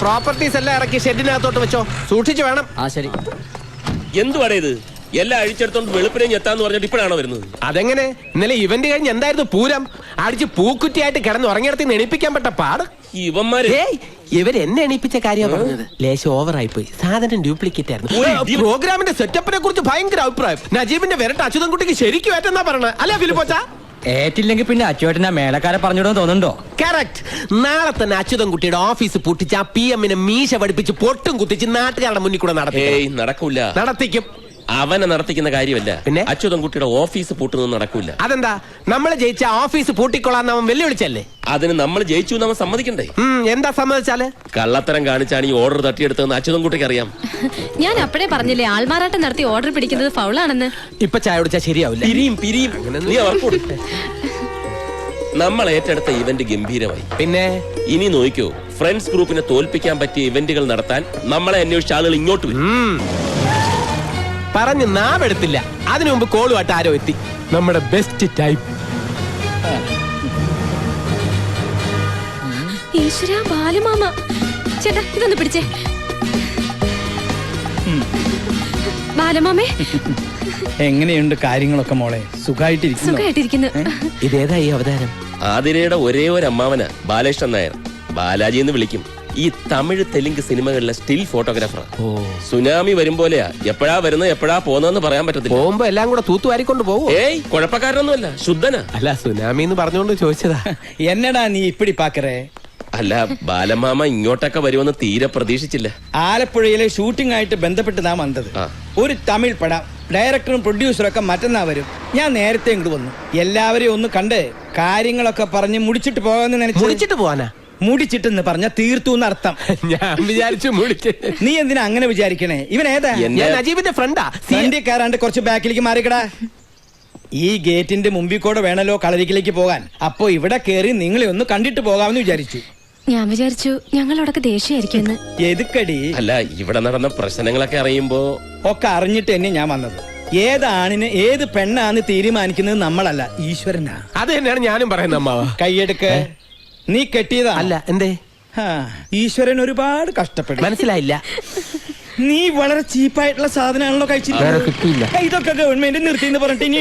Properties എല്ലാം ഇറക്കി ഷെഡിനകത്തോട്ട് വെച്ചോ, സൂക്ഷിച്ചു വേണം. ആ ശരി. എന്തുവാടേ ഇത്? എല്ലാം അഴിച്ചെടുത്തോണ്ട് വെളുപ്പിനെ എത്താന്ന് പറഞ്ഞിട്ട് ഇപ്പോഴാണോ വരുന്നത്? അതെങ്ങനെ? ഇന്നലെ ഇവന്റ് കഴിഞ്ഞ് എന്തായിരുന്നു പൂരം? അടിച്ച് പൂക്കുറ്റിയായിട്ട് കിടന്ന് ഉറങ്ങിയിടത്ത് എണീപ്പിക്കാൻ പറ്റ പാട്. ഇവന്മാര് ഇവരെന്നെ എണീപ്പിച്ച കാര്യം പറഞ്ഞത്. ലേശം ഓവറായി പോയി, സാധനം ഡ്യൂപ്ലിക്കേറ്റ് ആയിരുന്നു. പ്രോഗ്രാമിന്റെ സെറ്റപ്പിനെ കുറിച്ച് ഭയങ്കര അഭിപ്രായം. നജീബിന്റെ വിരട്ട് അച്യുതൻകുട്ടിക്ക് ശരിക്കും ഏറ്റെന്നാ പറഞ്ഞത് അല്ല ഫിലിപ്പോച്ചാ? ഏറ്റില്ലെങ്കിൽ പിന്നെ അച്ചുവേട്ടനാ മേലക്കാരെ പറഞ്ഞിടുമെന്ന് തോന്നുന്നുണ്ടോ? കറക്റ്റ്. നാളെ തന്നെ അച്യുതൻകുട്ടിയുടെ ഓഫീസ് പൂട്ടിച്ച് ആ PM മീശ പഠിപ്പിച്ച് പൊട്ടും കുത്തിച്ച് നാട്ടുകാരുടെ മുന്നിൽ കൂടെ നടക്കൂല. നടത്തിക്കും. അവനെ നടത്തിക്കുന്ന കാര്യമല്ല, പിന്നെ അച്യുതൻകുട്ടിയുടെ ഓഫീസ് പൂട്ടുന്നത് നടക്കൂല. അതെന്താ? നമ്മള് ജയിച്ച ഓഫീസ് പൂട്ടിക്കൊള്ളാന്ന് അവൻ വെല്ലുവിളിച്ചല്ലേ? അതിന് നമ്മൾ ജയിച്ചു നമ്മൾ സമ്മതിക്കണ്ടേ? എന്താ സമ്മതിച്ചാല്? കള്ളത്തരം കാണിച്ചാണ് ഈ ഓർഡർ തട്ടിയെടുത്തതെന്ന് അച്യുതൻകുട്ടിക്ക് അറിയാം. ഞാൻ അപ്പഴേ പറഞ്ഞില്ലേ ആൾമാറാട്ടം നടത്തി ഓർഡർ പിടിക്കുന്നത് ഫൗളാണെന്ന്. ഇപ്പൊ ചായ കുടിച്ചാ ശരിയാവില്ല. പിരിയും നീ അവർക്കോട്. നമ്മൾ ഏറ്റെടുത്ത ഇവന്റ് ഗംഭീരമായി. പിന്നെ ഇനി നോക്കിയോ, ഫ്രണ്ട്സ് ഗ്രൂപ്പിനെ തോൽപ്പിക്കാൻ പറ്റിയ ഇവന്റുകൾ നടത്താൻ നമ്മളെ അന്വേഷിച്ച ആളുകൾ ഇങ്ങോട്ട് വരും. പറഞ്ഞ് നാവെടുത്തില്ല. അതിനു മുമ്പ് കോളുമായിട്ട് ആരോ എത്തി. നമ്മുടെ ബെസ്റ്റ് ടൈപ്പ്. ഈശ്വരാ, ബാലമാമ. ചേട്ടാ ഇതൊന്ന് പിടിച്ചേ. ബാലമാമേ, എങ്ങനെയുണ്ട് കാര്യങ്ങളൊക്കെ മോളെ? സുഖമായിട്ടിരിക്കുന്നു. ഇതേതാ ഈ അവതാരം? ആതിരയുടെ ഒരേ ഒരു അമ്മാവന ബാലകൃഷ്ണൻ നായർ. ബാലാജി എന്ന് വിളിക്കും. ഈ തമിഴ് തെലുങ്ക് സിനിമകളിലെ സ്റ്റിൽ ഫോട്ടോഗ്രാഫർ. സുനാമി വരും പോലെയാ, എപ്പോഴാ വരുന്നത് എപ്പോഴാ പോകുന്നതെന്ന് പറയാൻ പറ്റത്തില്ല. പോകുമ്പോ എല്ലാം കൂടെ തൂത്തുവാരിക്കൊണ്ട് പോകും. കുഴപ്പക്കാരനൊന്നുമല്ല, ശുദ്ധനാ. അല്ല, സുനാമി എന്ന് പറഞ്ഞുകൊണ്ട് ചോദിച്ചതാ. എന്നടാ നീ ഇപ്പിടി പാക്കറേ? അല്ല, ബാലമാമ ഇങ്ങോട്ടൊക്കെ വരുമെന്ന് തീരെ പ്രതീക്ഷിച്ചില്ല. ആലപ്പുഴയിലെ ഷൂട്ടിംഗ് ആയിട്ട് ബന്ധപ്പെട്ട് നാം വന്നത്. ഒരു തമിഴ് പടം ഡയറക്ടറും പ്രൊഡ്യൂസറും ഒക്കെ മറ്റന്നാ വരും. ഞാൻ നേരത്തെ ഇങ്ങോട്ട് വന്നു. എല്ലാവരെയും ഒന്ന് കണ്ട് കാര്യങ്ങളൊക്കെ പറഞ്ഞ് മുടിച്ചിട്ട് പോകാന്ന് നിனைച്ചു. മുടിച്ചിട്ട് പോവാനാ? മുടിച്ചിട്ടെന്ന് പറഞ്ഞ തീർത്തു എന്നർത്ഥം. ഞാൻ വിചാരിച്ചു മുടിച്ച്. നീ എന്തിനാ അങ്ങനെ വിചാരിക്കണേ? ഇവൻ ഏതാ? ഞാൻ നജീബിന്റെ ഫ്രണ്ടാ. ഫ്രണ്ടിക്കാരാണ്ട് കുറച്ച് ബാക്കിലേക്ക് മാറിക്കടാ. ഈ ഗേറ്റിന്റെ മുമ്പിൽ കൂടെ വേണല്ലോ കളരിക്കിലേക്ക് പോകാൻ. അപ്പൊ ഇവിടെ കേറി നിങ്ങളെ ഒന്ന് കണ്ടിട്ട് പോകാമെന്ന് വിചാരിച്ചു. ഞാൻ വിചാരിച്ചു ഞങ്ങളോടൊക്കെ ദേഷ്യമായിരിക്കും. എതുക്കടി? അല്ല, ഇവിടെ നടന്ന പ്രശ്നങ്ങളൊക്കെ അറിയുമ്പോ ഒക്കെ അറിഞ്ഞിട്ട് തന്നെ ഞാൻ വന്നത്. ഏത് ആണിന് ഏത് പെണ്ണാന്ന് തീരുമാനിക്കുന്നത് നമ്മളല്ല, ഈശ്വരനാ. അത് തന്നെയാണ് ഞാനും പറയുന്നത് അമ്മാവ. കൈയെടുക്ക്. നീ കെട്ടിയതാ? അല്ല. എന്തേ? ഈശ്വരൻ ഒരുപാട് കഷ്ടപ്പെട്ടു. മനസ്സിലായില്ല. നീ വളരെ ചീപ്പായിട്ടുള്ള സാധനമാണല്ലോ കഴിച്ചില്ല. ഇതൊക്കെ ഗവൺമെന്റ് നിർത്തിന്ന് പറഞ്ഞിട്ട് ഇനി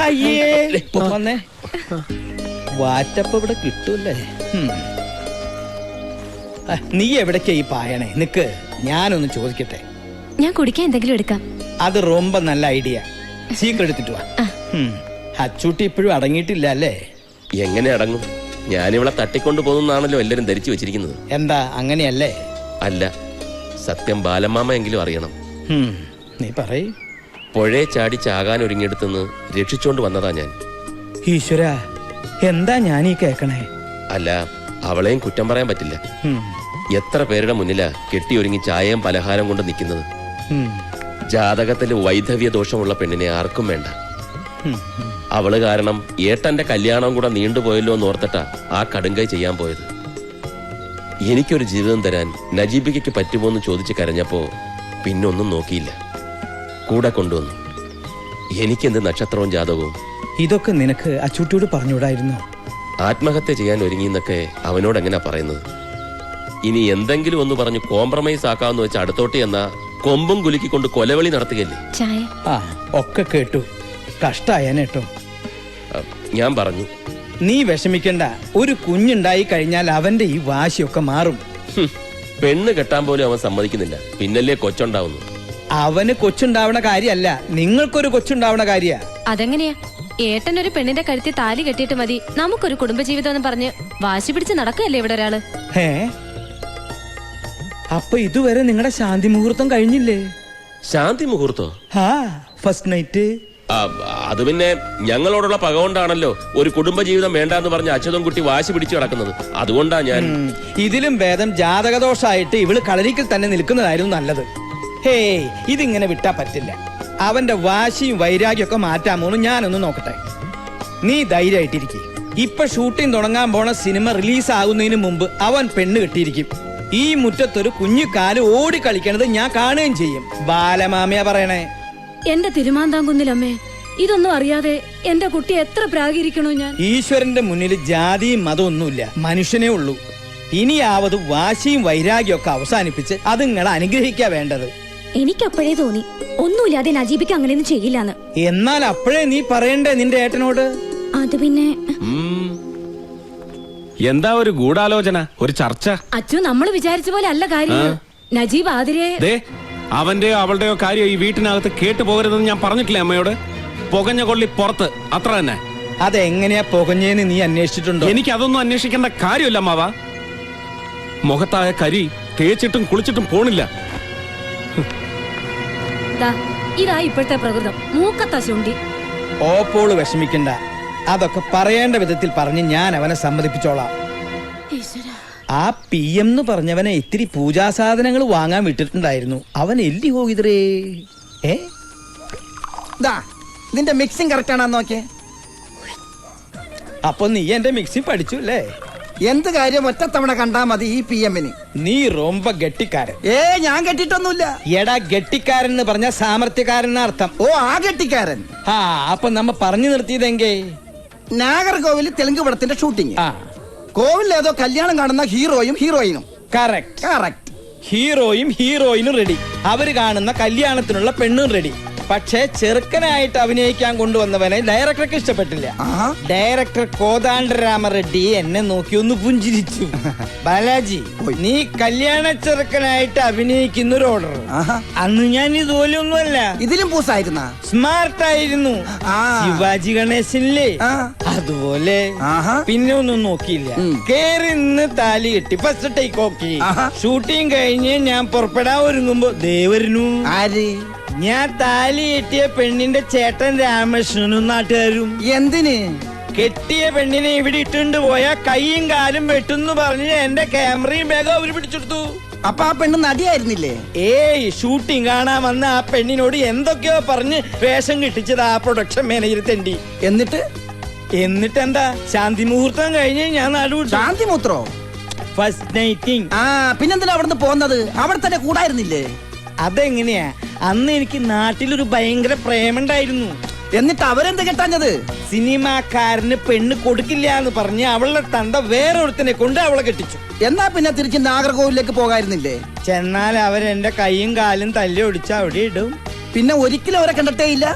അയ്യേ വന്നേ. വാറ്റപ്പ് ഇവിടെ കിട്ടൂല്ലേ? നീ എവിടേക്കാ ഈ പായണേ? നിക്ക്, ഞാനൊന്ന് ചോദിക്കട്ടെ. ഞാൻ കുടിക്കാൻ എന്തെങ്കിലും എടുക്കാം. അത് ரொம்ப നല്ല ഐഡിയ. സീക്രട്ട് എടുത്തിട്ട് വാ. അച്ചൂട്ടി ഇപ്പോഴും അടങ്ങിയിട്ടില്ല അല്ലേ? എങ്ങനെ അടങ്ങും? ഞാനിവിടെ തട്ടിക്കൊണ്ടു പോകുന്നാണല്ലോ എല്ലാരും ധരിച്ചു വെച്ചിരിക്കുന്നത്. എന്താ അങ്ങനെയല്ലേ? അല്ല, സത്യം ബാലമാമ എങ്കിലും അറിയണം. നീ പറയ്. പുഴയെ ചാടി ചാകാൻ ഒരുങ്ങിയെടുത്തുനിന്ന് രക്ഷിച്ചോണ്ട് വന്നതാ ഞാൻ. ഈശ്വര, എന്താ ഞാനീ കേക്കണേ? അല്ല, അവളെയും കുറ്റം പറയാൻ പറ്റില്ല. എത്ര പേരുടെ മുന്നിലാ കെട്ടിയൊരുങ്ങി ചായയും പലഹാരം കൊണ്ട് നിൽക്കുന്നത്. ജാതകത്തിൽ വൈധവ്യ ദോഷമുള്ള പെണ്ണിനെ ആർക്കും വേണ്ട. അവള് കാരണം ഏട്ടന്റെ കല്യാണം കൂടെ നീണ്ടുപോയല്ലോ എന്ന് ഓർത്തിട്ടാ ആ കടുങ്കൈ ചെയ്യാൻ പോയത്. എനിക്കൊരു ജീവിതം തരാൻ നജീബിക്ക് പറ്റുമോ എന്ന് ചോദിച്ച് കരഞ്ഞപ്പോ പിന്നൊന്നും നോക്കിയില്ല, കൂടെ കൊണ്ടുവന്നു. എനിക്കെന്ത് നക്ഷത്രവും ജാതകവും? ഇതൊക്കെ നിനക്ക് അച്ചൂട്ടിയോട് പറഞ്ഞുകൂടായിരുന്നു? ആത്മഹത്യ ചെയ്യാൻ ഒരുങ്ങിന്നൊക്കെ അവനോട് എങ്ങനെയാ പറയുന്നത്? ഇനി എന്തെങ്കിലും ഒന്ന് പറഞ്ഞു കോംപ്രമൈസ് ആക്കാമെന്ന് വെച്ച് അടുത്തോട്ട് എന്നാ കൊമ്പും കുലുക്കിക്കൊണ്ട് കൊലവിളി നടത്തുകയല്ലേ. ഒക്കെ കേട്ടു. കഷ്ടായേട്ടോ. ഞാൻ പറഞ്ഞു, നീ വിഷമിക്കണ്ട. ഒരു കുഞ്ഞുണ്ടായി കഴിഞ്ഞാൽ അവന്റെ ഈ വാശിയൊക്കെ മാറും. പെണ്ണ് കെട്ടാൻ പോലും അവൻ സമ്മതിക്കുന്നില്ല, പിന്നല്ലേ കൊച്ചുണ്ടാവുന്നു. അവന് കൊച്ചുണ്ടാവണ കാര്യല്ല, നിങ്ങൾക്കൊരു കൊച്ചുണ്ടാവണ കാര്യ. അതെങ്ങനെയാ? ഏട്ടനൊരു പെണ്ണിന്റെ കഴുത്തിൽ താലി കെട്ടിയിട്ട് മതി നമുക്കൊരു കുടുംബജീവിതം എന്ന് പറഞ്ഞ് വാശി പിടിച്ച് നടക്കല്ലേ ഇവിടെ ഒരാള്. അപ്പൊ ഇതുവരെ നിങ്ങളുടെ ശാന്തി മുഹൂർത്തം കഴിഞ്ഞില്ലേ? ശാന്തി മുഹൂർത്തോ? First night. അത് പിന്നെ ഞങ്ങളോടുള്ള പക കൊണ്ടാണല്ലോ ഒരു കുടുംബജീവിതം വേണ്ടെന്ന് പറഞ്ഞ അച്യുതൻകുട്ടി വാശി പിടിച്ചു കിടക്കുന്നത്. അതുകൊണ്ടാ ഞാൻ. ഇതിലും ഭേദം ജാതകദോഷായിട്ട് ഇവള് കളരിക്കൽ തന്നെ നിൽക്കുന്നതായിരുന്നു നല്ലത്. ഇതിങ്ങനെ വിട്ടാ പറ്റില്ല. അവന്റെ വാശിയും വൈരാഗ്യമൊക്കെ മാറ്റാമോന്ന് ഞാനൊന്ന് നോക്കട്ടെ. നീ ധൈര്യമായിട്ടിരിക്കും. ഇപ്പൊ ഷൂട്ടിംഗ് തുടങ്ങാൻ പോണ സിനിമ റിലീസ് ആകുന്നതിന് മുമ്പ് അവൻ പെണ്ണ് കെട്ടിയിരിക്കും. ഈ മുറ്റത്തൊരു കുഞ്ഞു കാല് ഓടി കളിക്കണത് ഞാൻ കാണുകയും ചെയ്യും. ബാലമാമയാ പറയണേ. എന്റെ തിരുമാന്താംകുന്നിലമ്മേ, ഇതൊന്നും അറിയാതെ എന്റെ കുട്ടി എത്ര പ്രാഗിരിക്കണോ ഞാൻ. ഈശ്വരന്റെ മുന്നിൽ ജാതിയും മതമൊന്നുമില്ല, മനുഷ്യനേ ഉള്ളൂ. ഇനിയാവത് വാശിയും വൈരാഗ്യം ഒക്കെ അവസാനിപ്പിച്ച് അത് നിങ്ങളെ അനുഗ്രഹിക്കാ വേണ്ടത്. എനിക്കപ്പോഴേ തോന്നി ഒന്നുമില്ലാതെ നജീബിക്ക് അങ്ങനെയൊന്നും ചെയ്യില്ലാന്ന്. എന്നാൽ അപ്പോഴേ നീ പറയണ്ടേ നിന്റെ ഏട്ടനോട്? അത് പിന്നെ എന്താ ഒരു ഗൂഢാലോചന, ഒരു ചർച്ച? അച്ചു നമ്മൾ വിചാരിച്ച പോലെ അല്ല കാര്യം. നജീബ് ആതിരെ ദേ, അവന്റെയോ അവളുടെയോ കാര്യം ഈ വീട്ടിനകത്ത് കേട്ടു പോകരുതെന്ന് ഞാൻ പറഞ്ഞിട്ടില്ലേ അമ്മയോട്? പുകഞ്ഞ കൊള്ളി പുറത്ത്, അത്ര തന്നെ. അതെങ്ങനെയാ പുകഞ്ഞേന്ന് നീ അന്വേഷിച്ചിട്ടുണ്ടോ? എനിക്ക് അതൊന്നും അന്വേഷിക്കേണ്ട കാര്യമില്ല അമ്മാവ. മുഖത്തായ കരി തേച്ചിട്ടും കുളിച്ചിട്ടും പോണില്ല. ഇതാ ഇപ്പോഴത്തെ പ്രകൃതം. മൂക്കത്ത ശുണ്ടി. ഓപ്പോള് വിഷമിക്കണ്ട, അതൊക്കെ പറയേണ്ട വിധത്തിൽ പറഞ്ഞ് ഞാൻ അവനെ സമ്മതിപ്പിച്ചോളാം. ആ PM എന്ന് പറഞ്ഞവനെ ഇത്തിരി പൂജാസാധനങ്ങൾ വാങ്ങാൻ വിട്ടിട്ടുണ്ടായിരുന്നു. അവൻ എല്ലി പോയിതറേ. നിന്റെ മിക്സിംഗ് കറക്റ്റ് ആണോ നോക്കിയേ? അപ്പൊ നീ എന്റെ മിക്സി പഠിച്ചു അല്ലേ? എന്ത് കാര്യം ഒറ്റത്തവണ കണ്ടാ മതി ഈ PM-ന്. നീ റൊമ്പ ഗട്ടിക്കാരൻ. ഞാൻ കെട്ടിട്ടൊന്നുമില്ല. എടാ, ഗട്ടിക്കാരൻ എന്ന് പറഞ്ഞ സാമർത്ഥ്യക്കാരൻ അർത്ഥം. ഓ, ആ കെട്ടിക്കാരൻ. അപ്പൊ നമ്മ പറഞ്ഞു നിർത്തിയതെങ്കേ നാഗർകോവിൽ തെലുങ്ക് പടത്തിന്റെ ഷൂട്ടിംഗ്. ആ, കോവിൽ ഏതോ കല്യാണം കാണുന്ന ഹീറോയും ഹീറോയിനും. കറക്റ്റ്. കറക്റ്റ്. ഹീറോയും ഹീറോയിനും റെഡി. അവര് കാണുന്ന കല്യാണത്തിനുള്ള പെണ്ണും റെഡി. പക്ഷെ ചെറുക്കനായിട്ട് അഭിനയിക്കാൻ കൊണ്ടുവന്നവനെ ഡയറക്ടർക്ക് ഇഷ്ടപ്പെട്ടില്ല. ഡയറക്ടർ കോദാണ്ഡരാമ റെഡ്ഡി എന്നെ നോക്കി ഒന്ന് പുഞ്ചിരിച്ചു. ബാലാജി, നീ കല്യാണ ചെറുക്കനായിട്ട് അഭിനയിക്കുന്ന ഒരു ഓർഡർ. അന്ന് ഞാൻ ഇതുപോലെ ഒന്നുമല്ല, ഇതിലും പൂസായിരുന്ന സ്മാർട്ടായിരുന്നു. ശിവാജി ഗണേശനില്ലേ അതുപോലെ. പിന്നെ ഒന്നും നോക്കിയില്ല, കേറി നിന്ന് താലി കെട്ടി ഫസ്റ്റ് ടേക്ക് ഓക്കെ. ഷൂട്ടിംഗ് കഴിഞ്ഞ് ഞാൻ പുറപ്പെടാൻ ഒരുങ്ങുമ്പോ ദേവരനു. ആര്? ഞാൻ താലി കെട്ടിയ പെണ്ണിന്റെ ചേട്ടൻ രാമകൃഷ്ണനും നാട്ടുകാരും. എന്തിന്? കെട്ടിയ പെണ്ണിനെ ഇവിടെ ഇട്ടുകൊണ്ട് പോയാ കൈയും കാലും വെട്ടുന്നു പറഞ്ഞ് എന്റെ ക്യാമറയും ബാഗും അവര് പിടിച്ചെടുത്തു. അപ്പൊ ആ പെണ്ണ് നടിയായിരുന്നില്ലേ? ഷൂട്ടിംഗ് കാണാൻ വന്ന ആ പെണ്ണിനോട് എന്തൊക്കെയോ പറഞ്ഞ് വേഷം കിട്ടിച്ചത് ആ പ്രൊഡക്ഷൻ മാനേജർ തെണ്ടി. എന്നിട്ടെന്താ, ശാന്തി മുഹൂർത്തം കഴിഞ്ഞ് ഞാൻ നാടുവിട്ടു. ശാന്തി മൂത്രോ? ഫസ്റ്റ് നൈറ്റിംഗ്. പിന്നെന്തിനാ അവിടുന്ന് പോകുന്നത്? അവിടെ തന്നെ കൂടായിരുന്നില്ലേ? അതെങ്ങനെയാ? അന്ന് എനിക്ക് നാട്ടിലൊരു ഭയങ്കര പ്രേമുണ്ടായിരുന്നു. എന്നിട്ട് അവരെന്ത് കെട്ടാഞ്ഞത്? സിനിമാക്കാരന് പെണ്ണ് കൊടുക്കില്ല എന്ന് പറഞ്ഞ് അവളുടെ തന്ത വേറൊരുത്തനെ കൊണ്ട് അവളെ കെട്ടിച്ചു. എന്നാ പിന്നെ തിരിച്ച് നാഗർകോവിലേക്ക് പോകായിരുന്നില്ലേ? ചെന്നാൽ അവരെന്റെ കൈയും കാലും തല്ലി ഒടിച്ച് അവിടെ ഇടും. പിന്നെ ഒരിക്കലും അവരെ കണ്ടിട്ടേ ഇല്ല?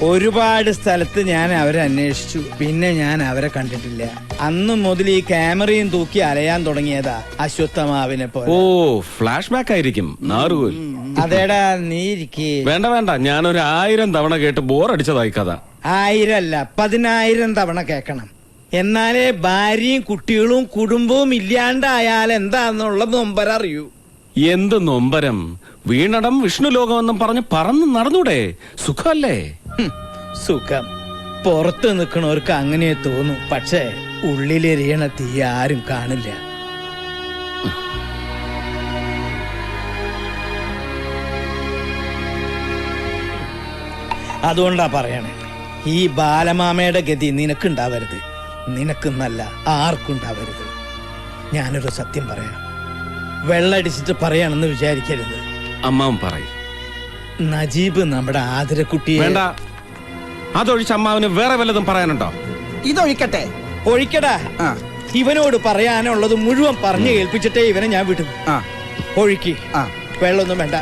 ഒരുപാട് സ്ഥലത്ത് ഞാൻ അവരെ അന്വേഷിച്ചു, പിന്നെ ഞാൻ അവരെ കണ്ടിട്ടില്ല. അന്ന് മുതൽ ഈ ക്യാമറയും തൂക്കി അലയാൻ തുടങ്ങിയതാ അശ്വത്ഥമാവിനെ പോലെ. ഓ, ഫ്ലാഷ് ബാക്ക് ആയിരിക്കും നാറുകോൽ. അതേടാ, നീ ഇരിക്കേ. വേണ്ട വേണ്ട, ഞാനൊരു 1000 തവണ കേട്ട് ബോറടിച്ചതായി കഥ. 1000 അല്ല 10,000 തവണ കേൾക്കണം. എന്നാലേ ഭാര്യയും കുട്ടികളും കുടുംബവും ഇല്ലാണ്ടായാൽ എന്താന്നുള്ള നൊമ്പരറിയൂ. എന്ത് നൊമ്പരം! വീണടം വിഷ്ണു ലോകമെന്നും പറഞ്ഞ് പറന്ന് നടന്നൂടെ? സുഖല്ലേ? സുഖം പുറത്ത് നിൽക്കണവർക്ക് അങ്ങനെ തോന്നും, പക്ഷേ ഉള്ളിലെരിയണ തീ ആരും കാണില്ല. അതുകൊണ്ടാ പറയണേ, ഈ ബാലമാമയുടെ ഗതി നിനക്കുണ്ടാവരുത്. നിനക്കെന്നല്ല ആർക്കുണ്ടാവരുത്. ഞാനൊരു സത്യം പറയാം, വെള്ളടിച്ചിട്ട് പറയാണെന്ന് വിചാരിക്കരുത്. അമ്മാവൻ പറയും. നജീബ് നമ്മുടെ ആതിരക്കുട്ടിയെ. വേണ്ട, അതൊഴിച്ച് അമ്മാവന് വേറെ വല്ലതും പറയാനുണ്ടോ? ഇതൊഴിക്കട്ടെ. ഒഴിക്കടാ. ഇവനോട് പറയാനുള്ളത് മുഴുവൻ പറഞ്ഞു കേൾപ്പിച്ചിട്ടേ ഇവനെ ഞാൻ വിടും. ഒഴുക്കി. വെള്ളമൊന്നും വേണ്ട.